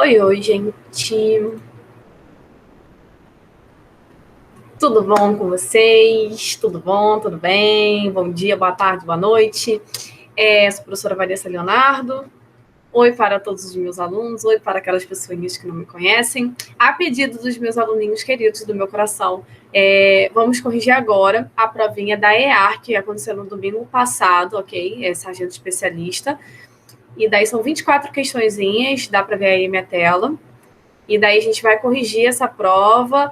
Oi, gente. Tudo bom com vocês? Tudo bom? Tudo bem? Bom dia, boa tarde, boa noite. Sou a professora Vanessa Leonardo. Oi para todos os meus alunos, oi para aquelas pessoinhas que não me conhecem. A pedido dos meus aluninhos queridos do meu coração, vamos corrigir agora a provinha da EAR, que aconteceu no domingo passado, ok? Sargento especialista. E daí são 24 questõezinhas, dá para ver aí minha tela. E daí a gente vai corrigir essa prova,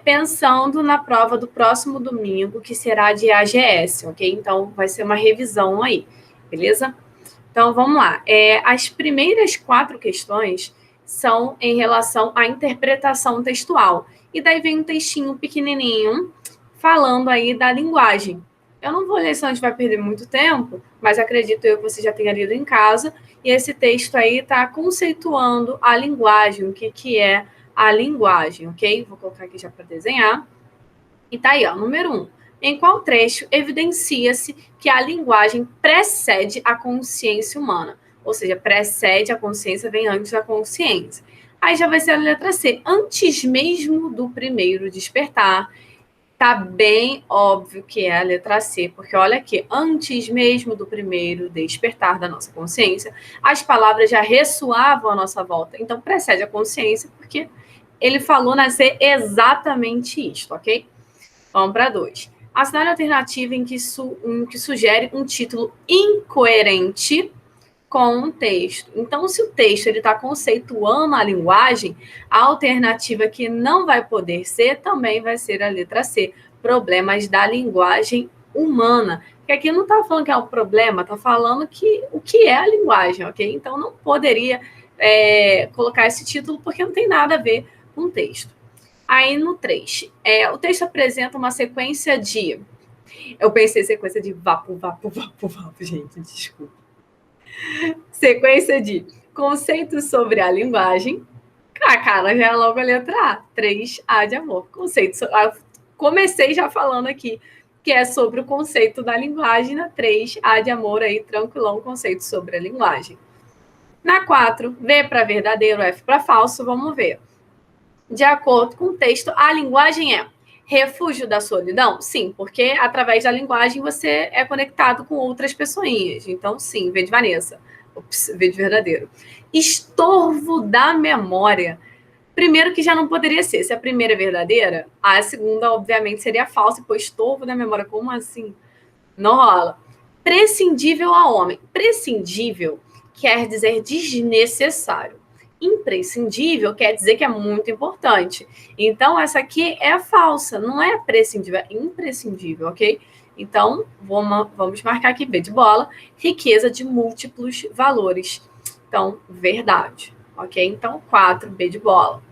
pensando na prova do próximo domingo, que será de AGS, ok? Então, vai ser uma revisão aí, beleza? Então, vamos lá. As primeiras 4 questões são em relação à interpretação textual. E daí vem um textinho pequenininho falando aí da linguagem. Eu não vou ler, senão a gente vai perder muito tempo, mas acredito eu que você já tenha lido em casa. E esse texto aí está conceituando a linguagem, o que é a linguagem, ok? Vou colocar aqui já para desenhar. E tá aí, ó, número 1. Em qual trecho evidencia-se que a linguagem precede a consciência humana? Ou seja, precede a consciência, vem antes da consciência. Aí já vai ser a letra C. Antes mesmo do primeiro despertar, tá bem óbvio que é a letra C, porque olha aqui, antes mesmo do primeiro despertar da nossa consciência, as palavras já ressoavam à nossa volta. Então, precede a consciência, porque ele falou na C exatamente isto, ok? Vamos para 2. Assinale a alternativa em que sugere um título incoerente com um texto. Então, se o texto está conceituando a linguagem, a alternativa que não vai poder ser também vai ser a letra C, problemas da linguagem humana. Porque aqui não está falando que é um problema, está falando o que é a linguagem, ok? Então, não poderia colocar esse título porque não tem nada a ver com o texto. Aí, no 3, o texto apresenta uma sequência de... Eu pensei sequência de vapo, gente, desculpa. Sequência de conceitos sobre a linguagem. Cara, já é logo a letra A. 3A de amor. Conceito. Comecei já falando aqui que é sobre o conceito da linguagem. Na 3A de amor, aí, tranquilão, conceito sobre a linguagem. Na 4, V para verdadeiro, F para falso. Vamos ver. De acordo com o texto, a linguagem é refúgio da solidão? Sim, porque através da linguagem você é conectado com outras pessoinhas. Então, sim, V de Vanessa. Ops, V de verdadeiro. Estorvo da memória. Primeiro que já não poderia ser. Se a primeira é verdadeira, a segunda, obviamente, seria falsa. Pô, estorvo da memória, como assim? Não rola. Prescindível a homem. Prescindível quer dizer desnecessário. Imprescindível quer dizer que é muito importante. Então, essa aqui é falsa, não é prescindível, é imprescindível, ok? Então, vamos marcar aqui B de bola, riqueza de múltiplos valores. Então, verdade, ok? Então, 4, B de bola.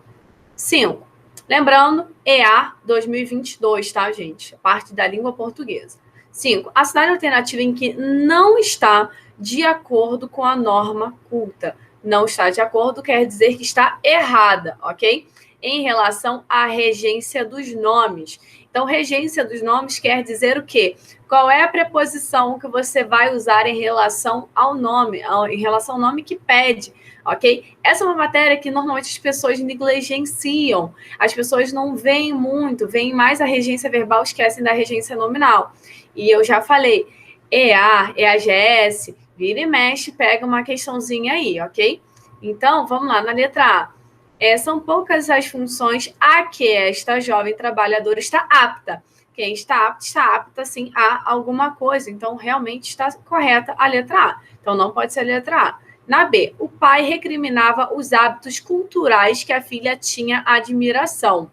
5. Lembrando, EA 2022, tá, gente? Parte da língua portuguesa. 5. Assinale a alternativa em que não está de acordo com a norma culta. Não está de acordo quer dizer que está errada, ok? Em relação à regência dos nomes. Então, regência dos nomes quer dizer o quê? Qual é a preposição que você vai usar em relação ao nome, em relação ao nome que pede, ok? Essa é uma matéria que normalmente as pessoas negligenciam. As pessoas não veem muito, veem mais a regência verbal, esquecem da regência nominal. E eu já falei, EA, EAGS, vira e mexe, pega uma questãozinha aí, ok? Então, vamos lá, na letra A. São poucas as funções a que esta jovem trabalhadora está apta. Quem está apta, sim, a alguma coisa. Então, realmente está correta a letra A. Então, não pode ser a letra A. Na B, o pai recriminava os hábitos culturais que a filha tinha admiração.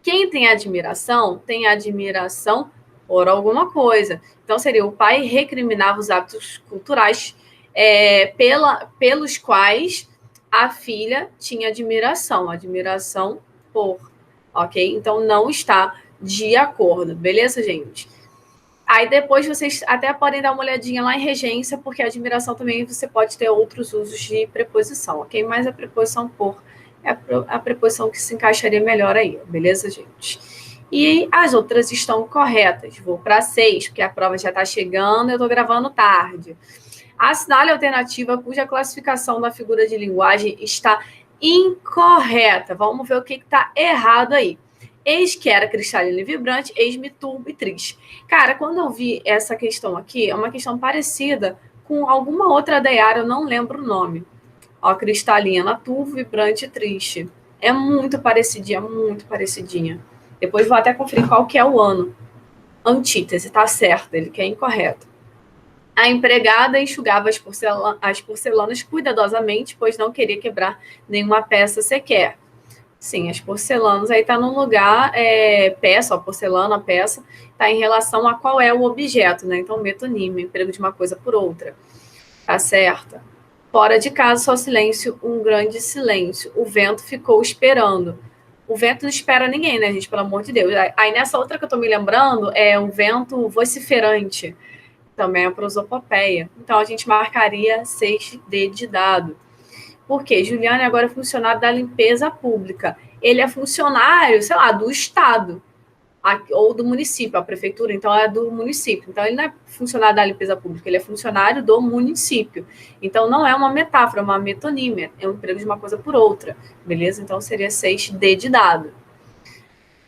Quem tem admiração por alguma coisa. Então, seria o pai recriminava os hábitos culturais pelos quais a filha tinha admiração por, ok? Então, não está de acordo, beleza, gente? Aí depois vocês até podem dar uma olhadinha lá em regência, porque a admiração também você pode ter outros usos de preposição, ok? Mas a preposição por é a preposição que se encaixaria melhor aí, beleza, gente? E as outras estão corretas. Vou para 6, porque a prova já está chegando, eu estou gravando tarde. Assinale a alternativa cuja classificação da figura de linguagem está incorreta. Vamos ver o que está errado aí. Eis que era cristalino e vibrante, eis-me turbo e triste. Cara, quando eu vi essa questão aqui, é uma questão parecida com alguma outra da Yara, eu não lembro o nome. Ó, cristalina, turvo, vibrante e triste. É muito parecidinha, muito parecidinha. Depois vou até conferir qual que é o ano. Antítese, tá certo, ele que é incorreto. A empregada enxugava as porcelanas cuidadosamente, pois não queria quebrar nenhuma peça sequer. Sim, as porcelanas aí tá no lugar, peça, ó, porcelana, peça, tá em relação a qual é o objeto, né? Então, metonímia, emprego de uma coisa por outra. Tá certa. Fora de casa, só silêncio, um grande silêncio. O vento ficou esperando. O vento não espera ninguém, né, gente? Pelo amor de Deus. Aí nessa outra que eu tô me lembrando, é um vento vociferante. Também é prosopopeia. Então, a gente marcaria 6D de dado. Por quê? Juliane agora é funcionário da limpeza pública. Ele é funcionário, sei lá, do Estado ou do município, a prefeitura, então é do município. Então, ele não é funcionário da limpeza pública, ele é funcionário do município. Então, não é uma metáfora, é uma metonímia, é um emprego de uma coisa por outra, beleza? Então, seria 6D de dado.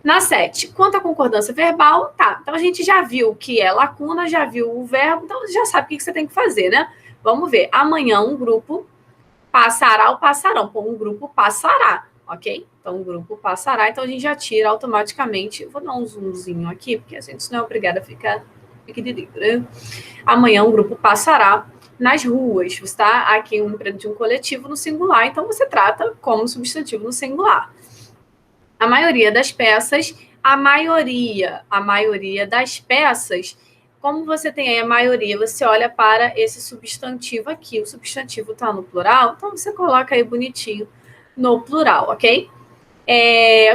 Na 7, quanto à concordância verbal, tá. Então, a gente já viu que é lacuna, já viu o verbo, então você já sabe o que você tem que fazer, né? Vamos ver. Amanhã, um grupo passará ou passarão. Pô, um grupo passará, ok? Então, um grupo passará. Então, a gente já tira automaticamente. Vou dar um zoomzinho aqui, porque a gente não é obrigada a ficar pequenininho, né? Amanhã, um grupo passará nas ruas. Você está aqui um emprego de um coletivo no singular, então você trata como substantivo no singular. A maioria das peças, a maioria das peças, como você tem aí a maioria, você olha para esse substantivo aqui. O substantivo está no plural, então você coloca aí bonitinho no plural, ok?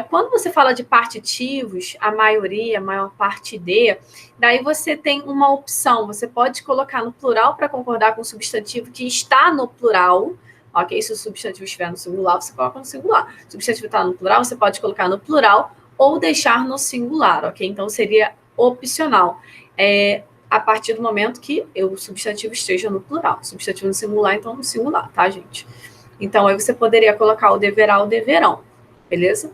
Quando você fala de partitivos, a maioria, a maior parte de, daí você tem uma opção. Você pode colocar no plural para concordar com o substantivo que está no plural, ok? Se o substantivo estiver no singular, você coloca no singular. Se o substantivo está no plural, você pode colocar no plural ou deixar no singular, ok? Então, seria opcional. A partir do momento que o substantivo esteja no plural. Substantivo no singular, então no singular, tá, gente? Então, aí você poderia colocar o deverá ou deverão, beleza?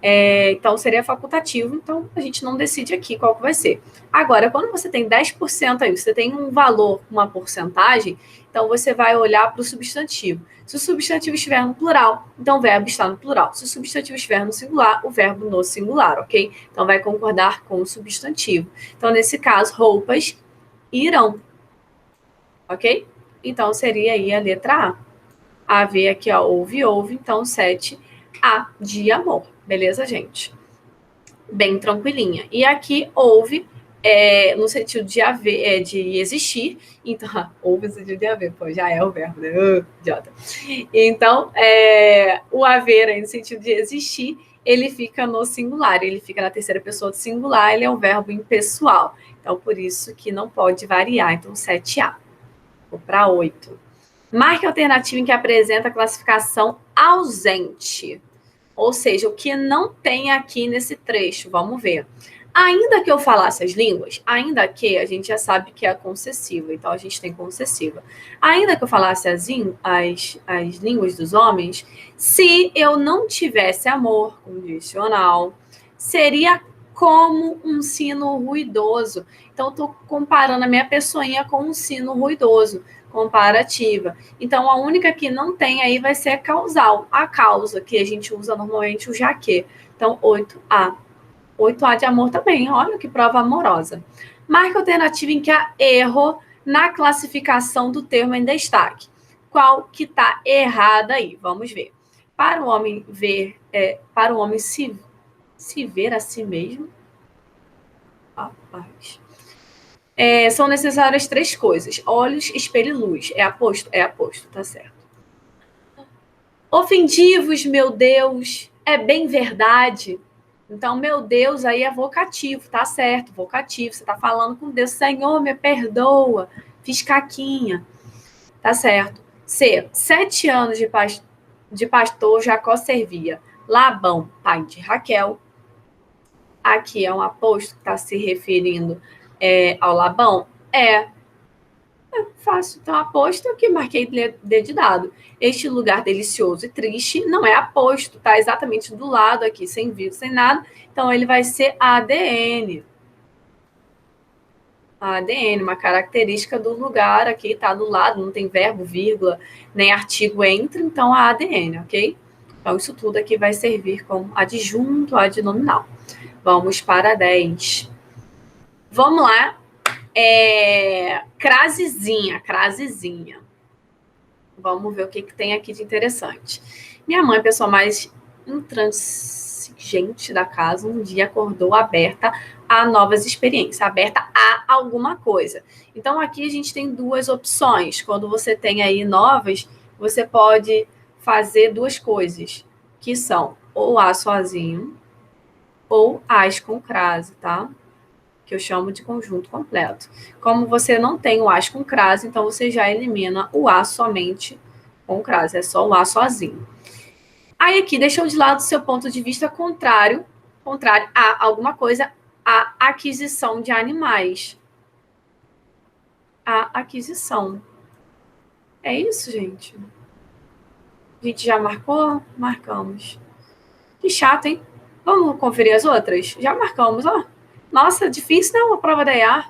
Então, seria facultativo, então a gente não decide aqui qual que vai ser. Agora, quando você tem 10% aí, você tem um valor, uma porcentagem, então você vai olhar para o substantivo. Se o substantivo estiver no plural, então o verbo está no plural. Se o substantivo estiver no singular, o verbo no singular, ok? Então, vai concordar com o substantivo. Então, nesse caso, roupas irão, ok? Então, seria aí a letra A. A ver aqui, ó, ouve, então 7, A de amor. Beleza, gente? Bem tranquilinha. E aqui houve, no sentido de haver, de existir. Então, houve no sentido de haver, pô, já é o verbo, né? Idiota. Então, o haver aí no sentido de existir, ele fica no singular, ele fica na terceira pessoa do singular, ele é um verbo impessoal. Então, por isso que não pode variar. Então, 7A. Vou para 8. Marque a alternativa em que apresenta a classificação ausente. Ou seja, o que não tem aqui nesse trecho. Vamos ver. Ainda que eu falasse as línguas, ainda que a gente já sabe que é a concessiva, então a gente tem concessiva. Ainda que eu falasse as línguas dos homens, se eu não tivesse amor condicional, seria como um sino ruidoso. Então, estou comparando a minha pessoinha com um sino ruidoso, comparativa. Então, a única que não tem aí vai ser a causal, a causa, que a gente usa normalmente o já que. Então, 8A. 8A de amor também, olha que prova amorosa. Marque a alternativa em que há erro na classificação do termo em destaque. Qual que está errada aí? Vamos ver. Para o homem ver, para o homem se ver a si mesmo, rapaz. São necessárias 3 coisas: olhos, espelho e luz. É aposto? É aposto, tá certo. Ofendivos, meu Deus, é bem verdade. Então, meu Deus aí é vocativo, tá certo, vocativo. Você tá falando com Deus, Senhor, me perdoa, fiz caquinha, tá certo. C, 7 anos de pastor Jacó servia. Labão, pai de Raquel. Aqui é um aposto que está se referindo ao Labão? Fácil. Então, aposto que marquei D de dado. Este lugar delicioso e triste não é aposto, tá exatamente do lado aqui, sem vírgula, sem nada. Então, ele vai ser ADN. ADN, uma característica do lugar aqui, tá do lado, não tem verbo, vírgula, nem artigo entre, então a ADN, ok? Então, isso tudo aqui vai servir como adjunto adnominal. Vamos para 10. Vamos lá. Crasezinha. Vamos ver o que tem aqui de interessante. Minha mãe, pessoa mais intransigente da casa, um dia acordou aberta a novas experiências, aberta a alguma coisa. Então, aqui a gente tem duas opções. Quando você tem aí novas, você pode fazer duas coisas, que são ou A sozinho ou As com crase, tá? Que eu chamo de conjunto completo. Como você não tem o As com crase, então você já elimina o A somente com crase, é só o A sozinho. Aí aqui deixou de lado o seu ponto de vista contrário a alguma coisa, a aquisição de animais. A aquisição. É isso, gente? A gente já marcou? Marcamos. Que chato, hein? Vamos conferir as outras? Já marcamos, ó. Nossa, difícil, não? A prova da EA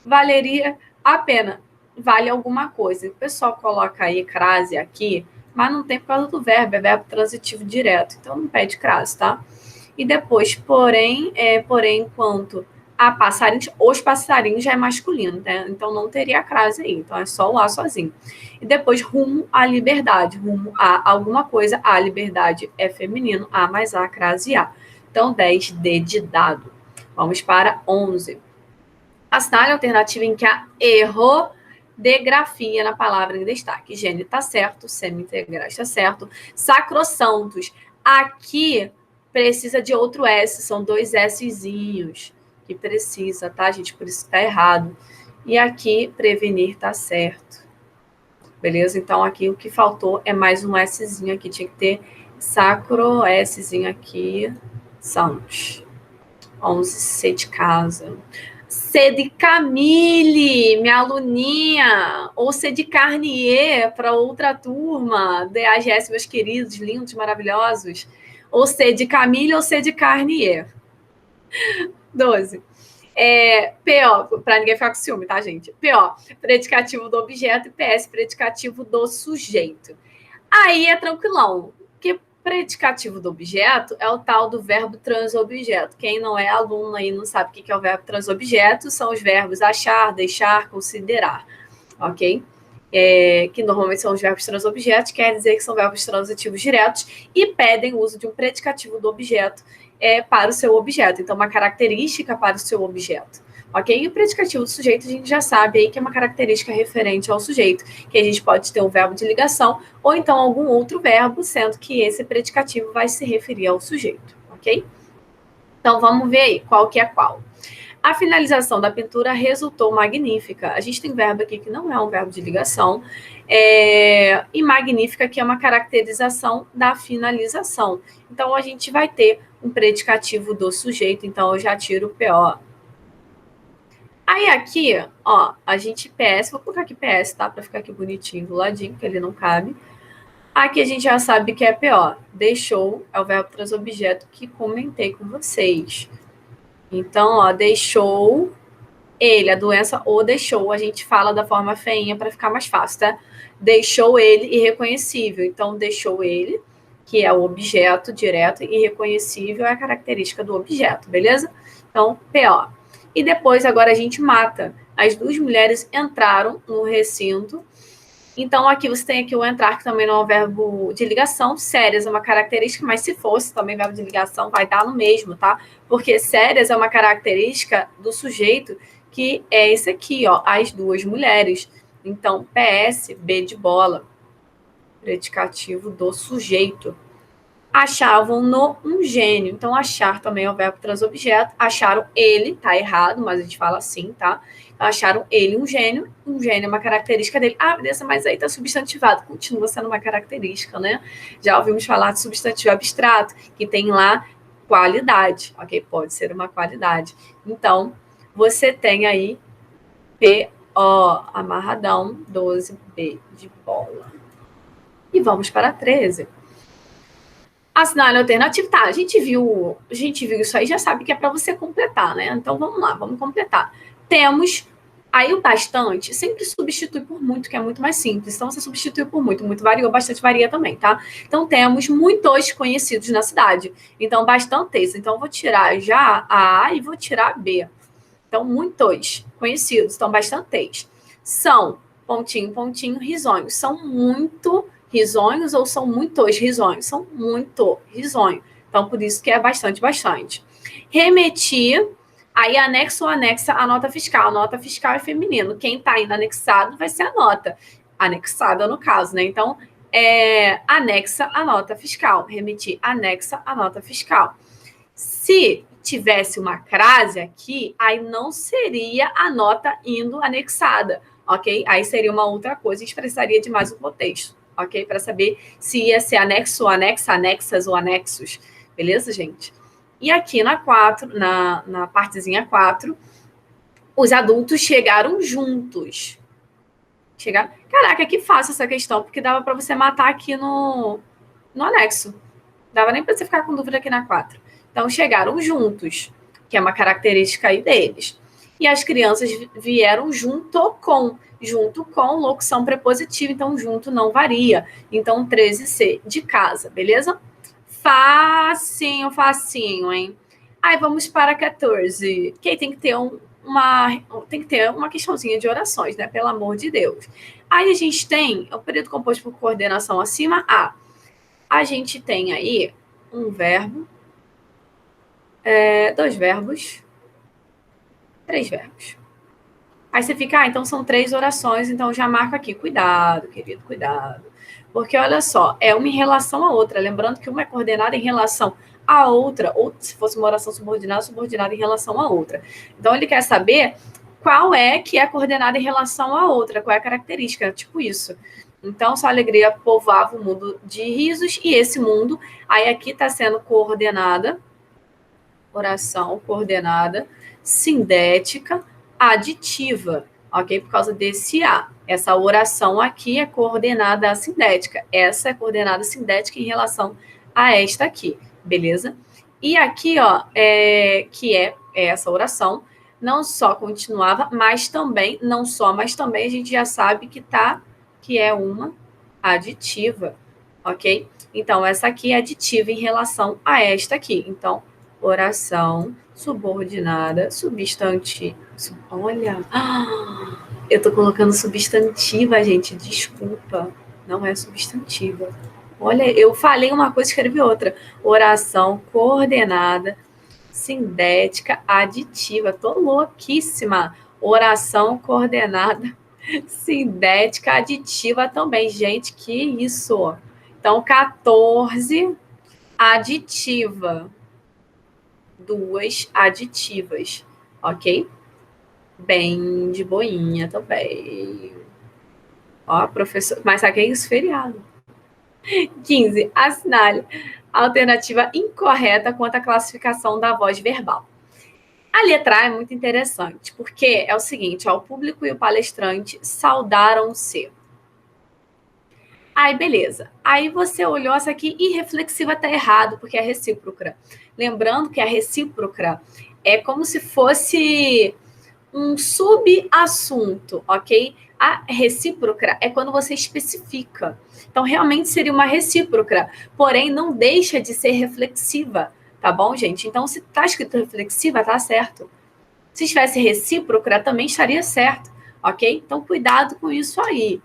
valeria a pena. Vale alguma coisa. O pessoal coloca aí crase aqui, mas não tem por causa do verbo, é verbo transitivo direto. Então não pede crase, tá? E depois, porém, quanto a passarinhos, os passarinhos já é masculino, né? Então não teria crase aí. Então é só o A sozinho. E depois, rumo à liberdade. Rumo a alguma coisa, a liberdade é feminino, A mais A, crase A. Então 10, D de dado. Vamos para 11. Assinale a alternativa em que há erro de grafia na palavra em destaque. Gênero está certo, semi-integrais está certo. Sacrossantos. Aqui precisa de outro S, são dois Szinhos que precisa, tá, gente? Por isso está errado. E aqui, prevenir está certo. Beleza? Então, aqui o que faltou é mais um Szinho aqui. Tinha que ter sacro Szinho aqui. Santos. 11, C de casa. C de Camille, minha aluninha. Ou C de Carnier para outra turma. DAGS, meus queridos, lindos, maravilhosos. Ou C de Camille ou C de Carnier. 12. PO, para ninguém ficar com ciúme, tá, gente? PO, predicativo do objeto, e PS, predicativo do sujeito. Aí é tranquilão, porque predicativo do objeto é o tal do verbo transobjeto. Quem não é aluno aí não sabe o que é o verbo transobjeto, são os verbos achar, deixar, considerar, ok? Que normalmente são os verbos transobjetos, quer dizer que são verbos transitivos diretos e pedem o uso de um predicativo do objeto para o seu objeto. Então, uma característica para o seu objeto. Ok? E o predicativo do sujeito, a gente já sabe aí que é uma característica referente ao sujeito, que a gente pode ter um verbo de ligação ou então algum outro verbo, sendo que esse predicativo vai se referir ao sujeito. Ok? Então, vamos ver aí qual que é qual. A finalização da pintura resultou magnífica. A gente tem verbo aqui que não é um verbo de ligação, e magnífica, que é uma caracterização da finalização. Então, a gente vai ter um predicativo do sujeito, então eu já tiro o PO. Aí aqui, ó, a gente PS, vou colocar aqui PS, tá? Para ficar aqui bonitinho do ladinho, porque ele não cabe. Aqui a gente já sabe que é PO. Deixou é o verbo transobjeto que comentei com vocês. Então, ó, deixou ele, a doença ou deixou, a gente fala da forma feinha para ficar mais fácil, tá? Deixou ele irreconhecível. Então, deixou ele, que é o objeto direto, irreconhecível é a característica do objeto, beleza? Então, PO. E depois, agora a gente mata. As duas mulheres entraram no recinto. Então, aqui você tem aqui o entrar, que também não é um verbo de ligação. Sérias é uma característica, mas se fosse também verbo de ligação, vai dar no mesmo, tá? Porque sérias é uma característica do sujeito, que é esse aqui, ó, as duas mulheres. Então, PS, B de bola, predicativo do sujeito. Achavam-no um gênio. Então, achar também é o verbo transobjeto. Acharam ele, tá errado, mas a gente fala assim, tá? Acharam ele um gênio é uma característica dele. Ah, beleza, mas aí tá substantivado. Continua sendo uma característica, né? Já ouvimos falar de substantivo abstrato, que tem lá qualidade, ok? Pode ser uma qualidade. Então, você tem aí Ó, amarradão, 12B de bola. E vamos para 13. Assinale alternativo. Tá, a gente viu isso aí, já sabe que é para você completar, né? Então, vamos lá, vamos completar. Temos aí o bastante, sempre substitui por muito, que é muito mais simples. Então, você substitui por muito. Muito varia, bastante varia também, tá? Então, temos muitos conhecidos na cidade. Então, bastantes. Então, eu vou tirar já a A e vou tirar a B. Então, muitos conhecidos. Então, bastantes. São, pontinho, pontinho, risonhos. São muito risonhos ou são muitos risonhos? São muito risonho. Então, por isso que é bastante, bastante. Remetir, aí anexo ou anexa a nota fiscal. A nota fiscal é feminino. Quem está indo anexado vai ser a nota. Anexada, no caso, né? Então, anexa a nota fiscal. Remetir, anexa a nota fiscal. Se tivesse uma crase aqui, aí não seria a nota indo anexada, ok? Aí seria uma outra coisa, a gente precisaria de mais um contexto, ok? Para saber se ia ser anexo, anexa, anexas ou anexos, beleza, gente? E aqui na 4, na partezinha 4, os adultos chegaram juntos. Caraca, que fácil essa questão, porque dava para você matar aqui no anexo. Dava nem para você ficar com dúvida aqui na 4. Então, chegaram juntos, que é uma característica aí deles. E as crianças vieram junto com, locução prepositiva, então junto não varia. Então, 13C, de casa, beleza? Facinho, facinho, hein? Aí, vamos para 14. Que aí tem que ter uma questãozinha de orações, né? Pelo amor de Deus. Aí, a gente tem o período composto por coordenação acima, a gente tem aí um verbo, 2 verbos, 3 verbos. Aí você fica, então são 3 orações, então já marco aqui. Cuidado, querido, cuidado. Porque, olha só, é uma em relação à outra. Lembrando que uma é coordenada em relação à outra, ou se fosse uma oração subordinada em relação à outra. Então, ele quer saber qual é que é coordenada em relação à outra, qual é a característica, tipo isso. Então, sua alegria povoava o mundo de risos, e esse mundo, aí aqui está sendo coordenada, oração coordenada, sindética, aditiva, ok? Por causa desse A. Essa oração aqui é coordenada sindética. Essa é coordenada sindética em relação a esta aqui, beleza? E aqui, ó, que é essa oração, não só continuava, mas também, não só, mas também a gente já sabe que é uma aditiva, ok? Então, essa aqui é aditiva em relação a esta aqui. Então, oração subordinada, substantivo. Olha, eu tô colocando substantiva, gente, desculpa, não é substantiva. Olha, eu falei uma coisa e escrevi outra. Oração coordenada, sindética, aditiva. Tô louquíssima. Oração coordenada, sindética, aditiva também. Gente, que isso? Então, 14, aditiva. 2 aditivas, ok? Bem de boinha também. Ó, professor, mas aqui é isso, feriado. 15, assinale a alternativa incorreta quanto à classificação da voz verbal. A letra A é muito interessante, porque é o seguinte, ó, o público e o palestrante saudaram-se. Aí, beleza. Aí você olhou essa aqui e reflexiva tá errado, porque é recíproca. Lembrando que a recíproca é como se fosse um subassunto, ok? A recíproca é quando você especifica. Então, realmente seria uma recíproca, porém não deixa de ser reflexiva, tá bom, gente? Então, se tá escrito reflexiva, tá certo. Se estivesse recíproca, também estaria certo, ok? Então, cuidado com isso aí.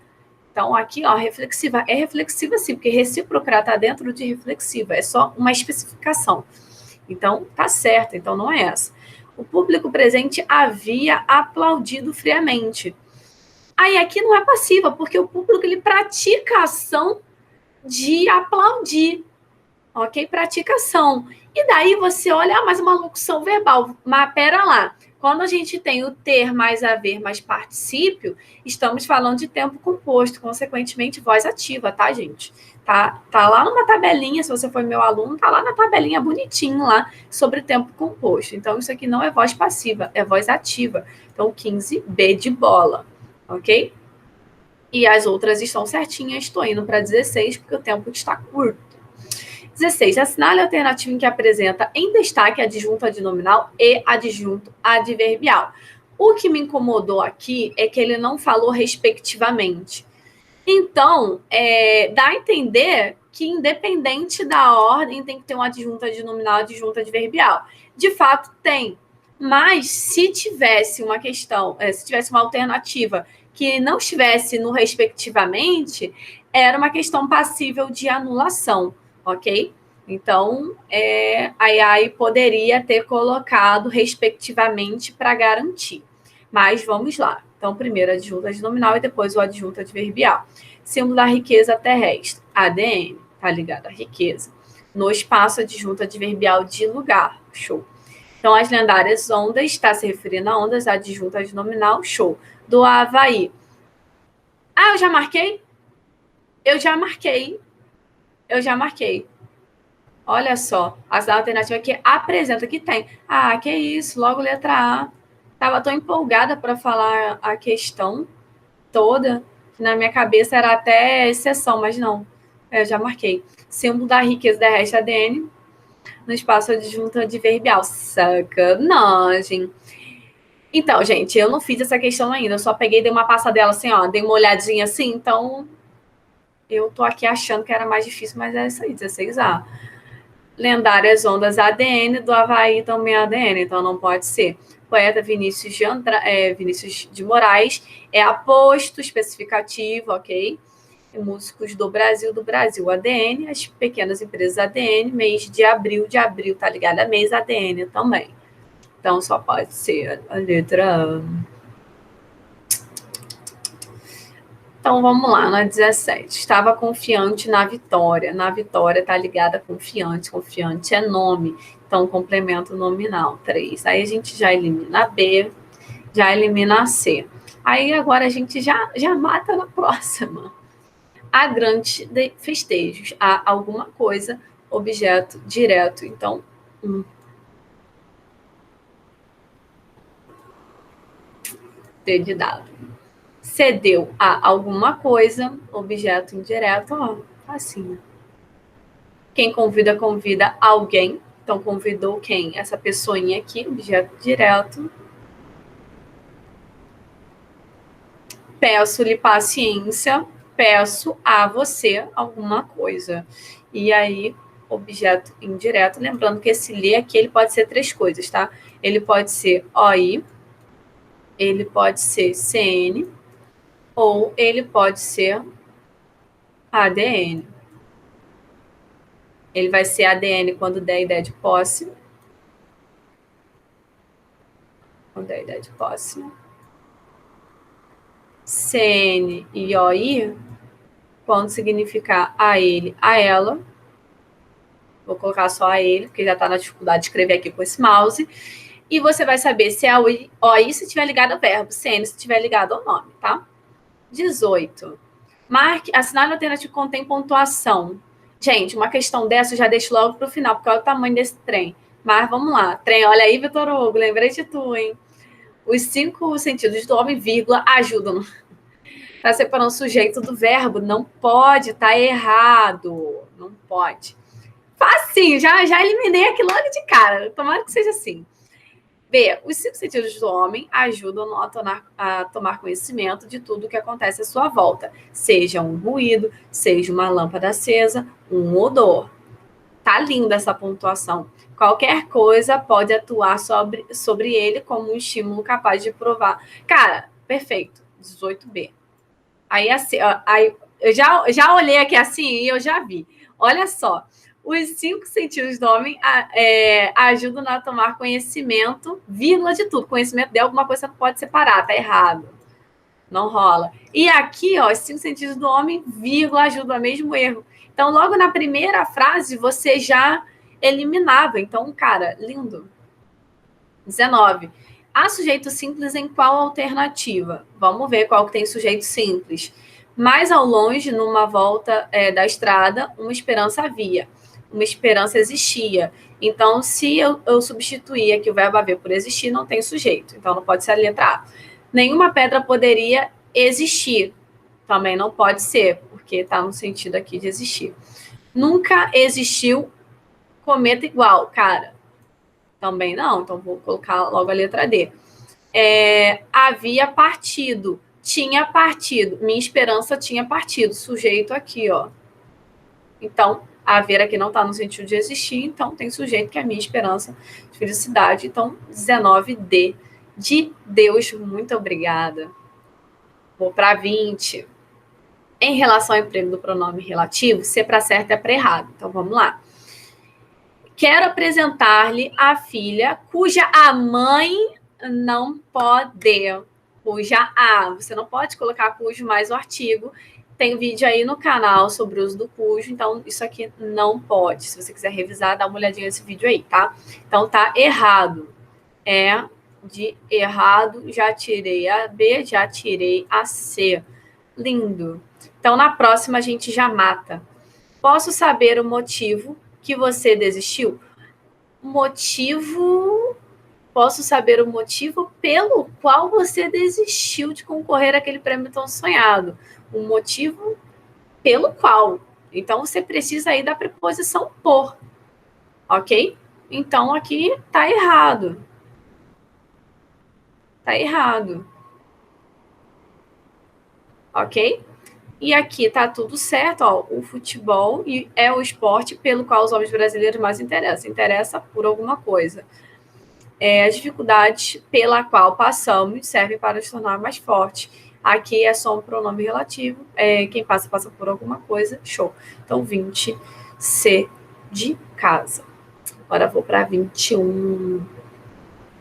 Então, aqui, ó, reflexiva. É reflexiva sim, porque recíproca está dentro de reflexiva. É só uma especificação. Então, tá certo. Então, não é essa. O público presente havia aplaudido friamente. Aí, aqui não é passiva, porque o público, ele pratica a ação de aplaudir. Ok? Pratica ação. E daí você olha, mas uma locução verbal. Mas pera lá. Quando a gente tem o ter mais haver mais particípio, estamos falando de tempo composto, consequentemente, voz ativa, tá, gente? Tá lá numa tabelinha, se você for meu aluno, tá lá na tabelinha bonitinho lá sobre tempo composto. Então, isso aqui não é voz passiva, é voz ativa. Então, 15, B de bola. ok? E as outras estão certinhas, estou indo para 16, porque o tempo está curto. 16. Assinale a alternativa em que apresenta em destaque adjunto adnominal e adjunto adverbial. O que me incomodou aqui é que ele não falou respectivamente. Então, dá a entender que, independente da ordem, tem que ter um adjunto adnominal e adjunto adverbial. De fato, tem. Mas, se tivesse uma questão, se tivesse uma alternativa que não estivesse no respectivamente, era uma questão passível de anulação, ok? Então, a AI poderia ter colocado respectivamente para garantir. Mas vamos lá. Então, primeiro adjunto adnominal e depois o adjunto adverbial. Símbolo da riqueza terrestre. ADN, tá ligado à riqueza. No espaço, adjunto adverbial de lugar. Show. Então, as lendárias ondas, está se referindo a ondas, adjunto adnominal, show. Do Havaí. Ah, eu já marquei? Eu já marquei. Olha só, as alternativas que apresenta que tem. Ah, que isso, logo letra A. Tava tão empolgada para falar a questão toda, que na minha cabeça era até exceção, mas não. Eu já marquei. Símbolo da riqueza terrestre ADN no espaço adjunto adverbial. Sacanagem. Então, gente, eu não fiz essa questão ainda. Eu só peguei, dei uma passadela assim, ó, dei uma olhadinha assim, então eu tô aqui achando que era mais difícil, mas é isso aí, 16A. Lendárias ondas ADN, do Havaí também ADN, então não pode ser. Poeta Vinícius de Moraes é aposto especificativo, ok? E músicos do Brasil ADN, as pequenas empresas ADN, mês de abril, tá ligado a mês ADN também. Então só pode ser a letra A. Então vamos lá, na 17. Estava confiante na vitória. Na vitória está ligada a confiante. Confiante é nome. Então, complemento nominal. 3. Aí a gente já elimina a B, já elimina a C. Aí agora a gente já mata na próxima. Há grandes festejos. Há alguma coisa, objeto direto. Então, D de dado. Cedeu a alguma coisa, objeto indireto, ó, assim. Quem convida alguém. Então, convidou quem? Essa pessoinha aqui, objeto direto. Peço-lhe paciência, peço a você alguma coisa. E aí, objeto indireto. Lembrando que esse lhe aqui, ele pode ser 3 coisas, tá? Ele pode ser OI, ele pode ser CN, ou ele pode ser ADN. Ele vai ser ADN quando der a ideia de posse. Quando der a ideia de posse. CN e OI, quando significar a ele, a ela. Vou colocar só a ele, porque já está na dificuldade de escrever aqui com esse mouse. E você vai saber se é OI se estiver ligado ao verbo, CN se estiver ligado ao nome, tá? 18. Marque, assinale a alternativa que contém pontuação. Gente, uma questão dessa eu já deixo logo para o final, porque olha o tamanho desse trem. Mas vamos lá. Trem, olha aí, Vitor Hugo, lembrei de tu, hein? Os 5 sentidos do homem, vírgula, ajudam. Tá separando o sujeito do verbo. Não pode, tá errado. Não pode. Facinho, já eliminei aqui logo de cara. Tomara que seja assim. B. Os 5 sentidos do homem ajudam a tomar conhecimento de tudo o que acontece à sua volta. Seja um ruído, seja uma lâmpada acesa, um odor. Tá linda essa pontuação. Qualquer coisa pode atuar sobre ele como um estímulo capaz de provar. Cara, perfeito. 18B. Aí, assim, aí eu já olhei aqui assim e eu já vi. Olha só. Os 5 sentidos do homem ajudam a tomar conhecimento, vírgula de tudo. Conhecimento de alguma coisa não pode separar, tá errado. Não rola. E aqui, ó, os 5 sentidos do homem, vírgula, ajuda o mesmo erro. Então, logo na primeira frase, você já eliminava. Então, cara, lindo. 19. Há sujeito simples em qual alternativa? Vamos ver qual que tem sujeito simples. Mais ao longe, numa volta da estrada, uma esperança havia. Uma esperança existia. Então, se eu substituir aqui o verbo haver por existir, não tem sujeito. Então, não pode ser a letra A. Nenhuma pedra poderia existir. Também não pode ser, porque está no sentido aqui de existir. Nunca existiu cometa igual, cara. Também não, então vou colocar logo a letra D. Havia partido, tinha partido, minha esperança tinha partido, sujeito aqui, ó. Então, haver aqui não está no sentido de existir, então tem sujeito que é a minha esperança de felicidade. Então, 19D de Deus, muito obrigada. Vou para 20. Em relação ao emprego do pronome relativo, se é para certo é para errado. Então, vamos lá. Quero apresentar-lhe a filha cuja a mãe não pode. Cuja a. Você não pode colocar cujo mais o artigo. Tem vídeo aí no canal sobre o uso do cujo, então isso aqui não pode. Se você quiser revisar, dá uma olhadinha nesse vídeo aí, tá? Então tá errado. É de errado, já tirei a B, já tirei a C. Lindo. Então na próxima a gente já mata. Posso saber o motivo que você desistiu? Posso saber o motivo pelo qual você desistiu de concorrer àquele prêmio tão sonhado. O motivo pelo qual. Então, você precisa aí da preposição por. Ok? Então, aqui tá errado. Tá errado. Ok? E aqui tá tudo certo, ó. O futebol é o esporte pelo qual os homens brasileiros mais interessam. Interessa por alguma coisa. As dificuldades pela qual passamos servem para nos tornar mais fortes. Aqui é só um pronome relativo. Quem passa por alguma coisa. Show. Então, 20, C de casa. Agora vou para 21.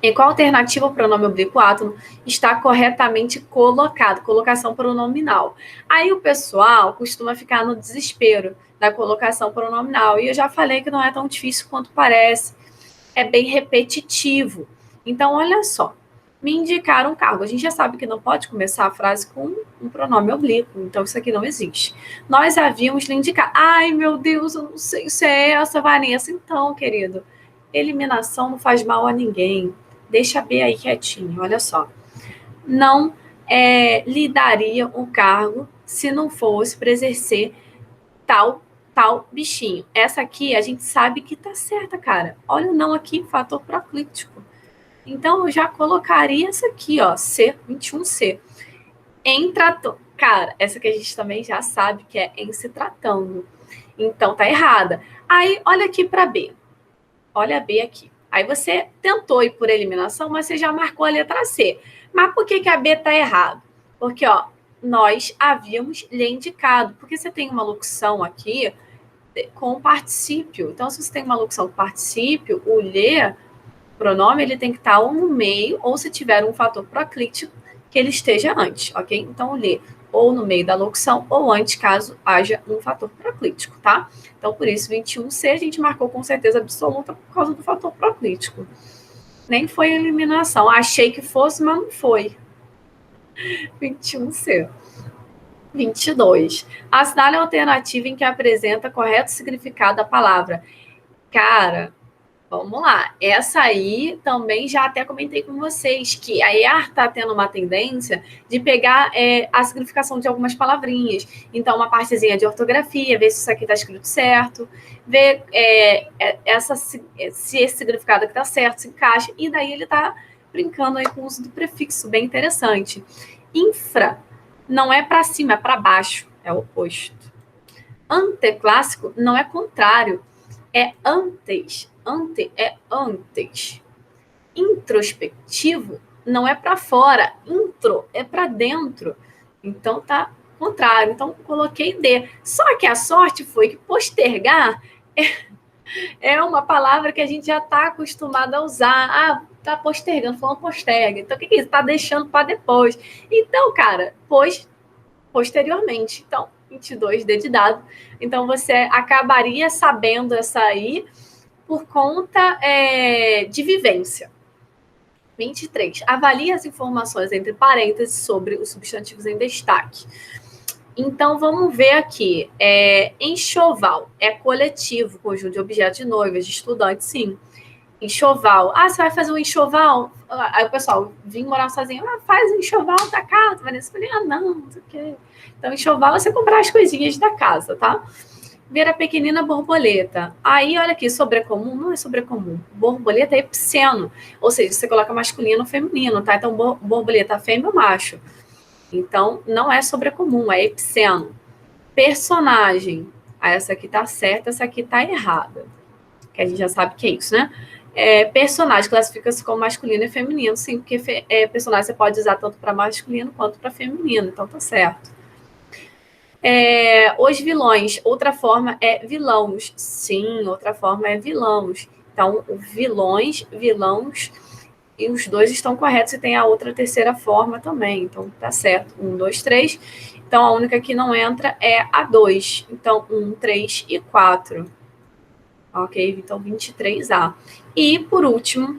Em qual alternativa o pronome oblíquo átono está corretamente colocado? Colocação pronominal. Aí o pessoal costuma ficar no desespero da colocação pronominal. E eu já falei que não é tão difícil quanto parece. É bem repetitivo. Então, olha só. Me indicaram um cargo. A gente já sabe que não pode começar a frase com um pronome oblíquo. Então, isso aqui não existe. Nós havíamos lhe indicado. Ai, meu Deus, eu não sei se é essa, Vanessa. Então, querido, eliminação não faz mal a ninguém. Deixa a B aí quietinho, olha só. Não lhe daria um cargo se não fosse para exercer tal bichinho. Essa aqui a gente sabe que tá certa, cara. Olha o não aqui, fator proclíptico. Então, eu já colocaria essa aqui, ó, C, 21C. Em tratando. Cara, essa que a gente também já sabe que é em se tratando. Então, tá errada. Aí, olha aqui para B. Olha a B aqui. Aí você tentou ir por eliminação, mas você já marcou a letra C. Mas por que a B tá errada? Porque, ó, nós havíamos lhe indicado. Porque você tem uma locução aqui com particípio. Então, se você tem uma locução com particípio, o lhe, pronome, ele tem que estar ou no meio, ou se tiver um fator proclítico, que ele esteja antes, ok? Então, o lhe, ou no meio da locução, ou antes, caso haja um fator proclítico, tá? Então, por isso, 21C a gente marcou com certeza absoluta por causa do fator proclítico. Nem foi eliminação. Achei que fosse, mas não foi. 21C. 22. Assinale a alternativa em que apresenta correto significado da palavra. Cara, vamos lá. Essa aí também já até comentei com vocês, que a EAR está tendo uma tendência de pegar a significação de algumas palavrinhas. Então, uma partezinha de ortografia, ver se isso aqui está escrito certo, ver se esse significado aqui está certo, se encaixa, e daí ele está brincando aí com o uso do prefixo, bem interessante. Infra não é para cima, é para baixo, é o oposto. Anteclássico não é contrário, é antes. Ante é antes. Introspectivo não é para fora, intro é para dentro. Então tá contrário. Então coloquei D. Só que a sorte foi que postergar é uma palavra que a gente já está acostumado a usar. Ah, tá postergando, falando posterga. Então o que é isso? Tá deixando para depois. Então, cara, posteriormente. Então, 22D de dado. Então você acabaria sabendo essa aí por conta de vivência. 23. Avalie as informações entre parênteses sobre os substantivos em destaque. Então, vamos ver aqui. Enxoval é coletivo, conjunto de objetos de noivas, de estudantes, sim. Enxoval. Ah, você vai fazer um enxoval? Aí o pessoal, vim morar sozinho. Ah, faz um enxoval da casa, Vanessa. Eu falei, não sei o quê. Então, enxoval é você comprar as coisinhas da casa, tá? Ver a pequenina borboleta. Aí, olha aqui, sobrecomum não é sobrecomum. Borboleta é epiceno. Ou seja, você coloca masculino ou feminino, tá? Então, borboleta fêmea ou macho. Então, não é sobrecomum, é epiceno. Personagem. Ah, essa aqui tá certa, essa aqui tá errada. Que a gente já sabe que é isso, né? Personagem classifica-se como masculino e feminino, sim, porque personagem você pode usar tanto para masculino quanto para feminino, então tá certo. Os vilões, outra forma é vilãos. Sim, outra forma é vilãos. Então, vilões, vilãos, e os dois estão corretos e tem a outra terceira forma também. Então, tá certo. 1, 2, 3. Então, a única que não entra é a 2. Então, 1, 3 e 4. Ok? Então, 23A. E, por último,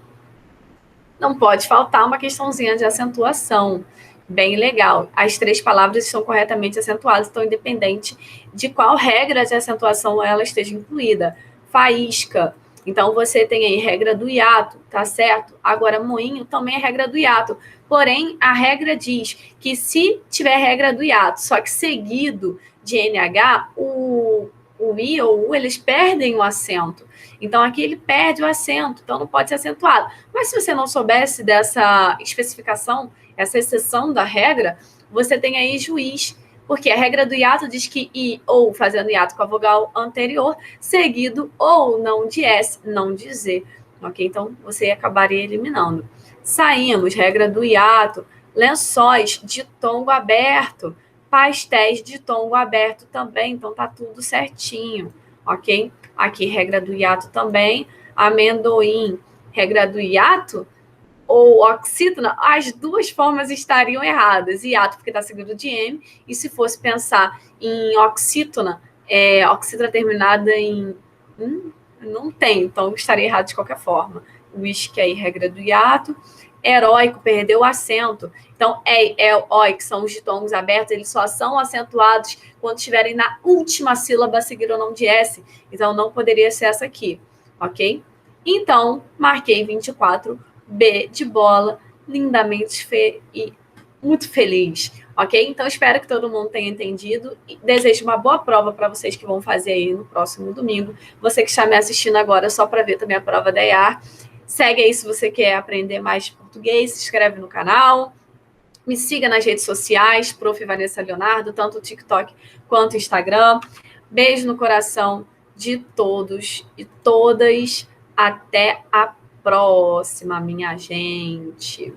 não pode faltar uma questãozinha de acentuação. Bem legal. As 3 palavras estão corretamente acentuadas, então, independente de qual regra de acentuação ela esteja incluída. Faísca. Então, você tem aí regra do hiato, tá certo? Agora, moinho também é regra do hiato. Porém, a regra diz que se tiver regra do hiato, só que seguido de NH, o I ou o U, eles perdem o acento. Então, aqui ele perde o acento, então não pode ser acentuado. Mas se você não soubesse dessa especificação, essa exceção da regra, você tem aí juiz, porque a regra do hiato diz que I ou fazendo hiato com a vogal anterior, seguido ou não de S, não de Z. Ok? Então, você acabaria eliminando. Saímos, regra do hiato, lençóis de tongo aberto, pastéis de tongo aberto também, então tá tudo certinho, ok? Aqui, regra do hiato também, amendoim, regra do hiato, ou oxítona, as duas formas estariam erradas. Hiato, porque está seguido de M, e se fosse pensar em oxítona, oxítona terminada em não tem, então estaria errado de qualquer forma. Whisky aí, regra do hiato. Heróico, perdeu o acento. Então, oi, que são os ditongos abertos, eles só são acentuados quando estiverem na última sílaba a seguir o não de S. Então, não poderia ser essa aqui, ok? Então, marquei 24, B de bola, lindamente e muito feliz, ok? Então, espero que todo mundo tenha entendido e desejo uma boa prova para vocês que vão fazer aí no próximo domingo. Você que está me assistindo agora só para ver também a prova da EAR, segue aí se você quer aprender mais português, se inscreve no canal, me siga nas redes sociais, Prof. Vanessa Leonardo, tanto o TikTok quanto o Instagram. Beijo no coração de todos e todas. Até a próxima, minha gente.